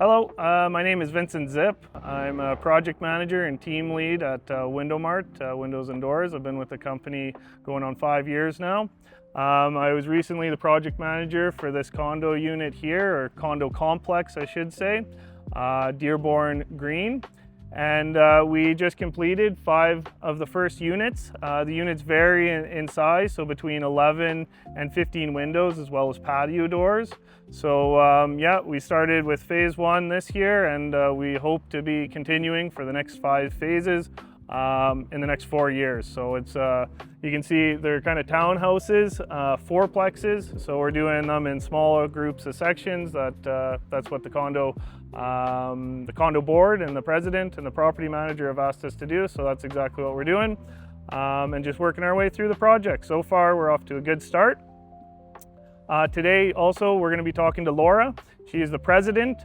Hello, my name is Vincent Zip. I'm a project manager and team lead at Window Mart, Windows and Doors. I've been with the company going on 5 years now. I was recently the project manager for this condo unit here, or condo complex I should say, Dearborn Green. And we just completed 5 of the first units. The units vary in size, so between 11 and 15 windows as well as patio doors. So yeah, we started with phase 1 this year, and we hope to be continuing for the next 5 phases in the next 4 years. So it's you can see they're kind of townhouses, fourplexes. So we're doing them in smaller groups of sections. That's what the condo board and the president and the property manager have asked us to do. So that's exactly what we're doing, and just working our way through the project. So far, we're off to a good start. Today, also, we're going to be talking to Laura. She is the president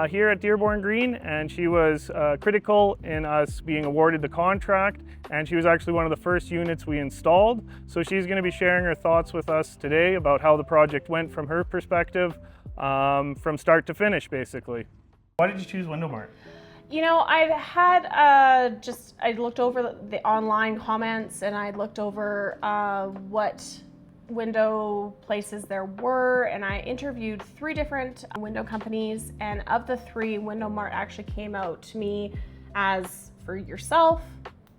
here at Dearborn Green, and she was critical in us being awarded the contract, and she was actually one of the first units we installed. So she's going to be sharing her thoughts with us today about how the project went from her perspective, from start to finish, basically. Why did you choose Window Mart? You know, I'd had I looked over the online comments, and I looked over what window places there were, and I interviewed 3 different window companies, and of the 3, Window Mart actually came out to me as, for yourself,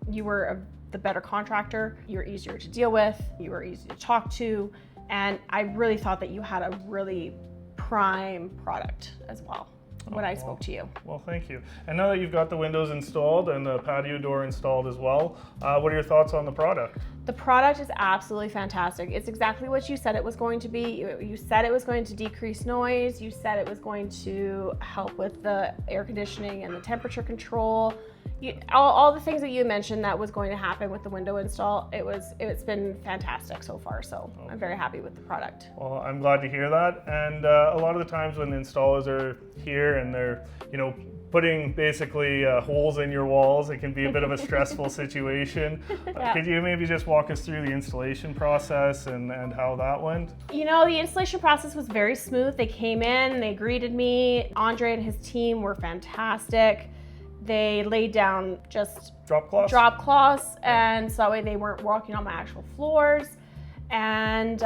you were the better contractor, you were easier to deal with, you were easy to talk to, and I really thought that you had a really prime product as well when I spoke to you. Well, thank you. And now that you've got the windows installed and the patio door installed as well, what are your thoughts on the product? The product is absolutely fantastic. It's exactly what you said it was going to be. You said it was going to decrease noise. You said it was going to help with the air conditioning and the temperature control. All the things that you mentioned that was going to happen with the window install, it's been fantastic so far. So I'm very happy with the product. Well, I'm glad to hear that. And a lot of the times when the installers are here and they're, putting basically holes in your walls, it can be a bit of a stressful situation. Yeah. Could you maybe just walk us through the installation process and how that went? The installation process was very smooth. They came in, they greeted me. Andre and his team were fantastic. They laid down just drop cloths, and so that way they weren't walking on my actual floors. And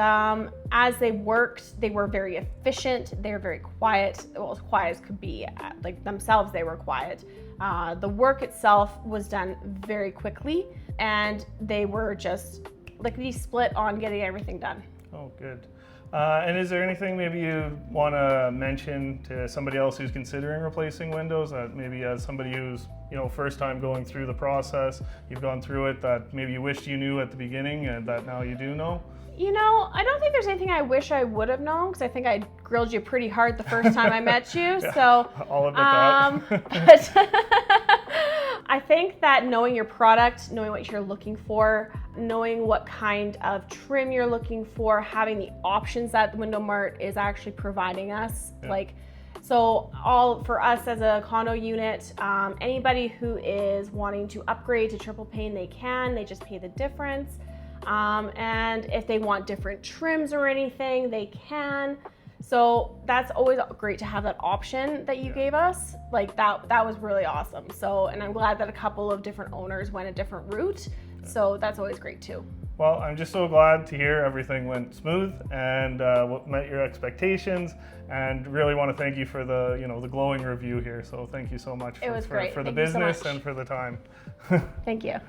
as they worked, they were very efficient. They were very quiet, well, as quiet as could be. Like themselves, they were quiet. The work itself was done very quickly, and they were just lickety split on getting everything done. Oh, good. And is there anything maybe you want to mention to somebody else who's considering replacing windows, that maybe as somebody who's first time going through the process, you've gone through it, that maybe you wished you knew at the beginning and that now you do know? I don't think there's anything I wish I would have known, because I think I grilled you pretty hard the first time I met you. Yeah, so I'll admit that. But I think that knowing your product, knowing what you're looking for, knowing what kind of trim you're looking for, having the options that Window Mart is actually providing us, so all for us as a condo unit, anybody who is wanting to upgrade to triple pane, they can. They just pay the difference. And if they want different trims or anything, they can. So that's always great to have that option that you gave us. That was really awesome. So, and I'm glad that a couple of different owners went a different route. So that's always great too. Well, I'm just so glad to hear everything went smooth and met your expectations, and really want to thank you for the the glowing review here. So thank you so much for the business and for the time. Thank you.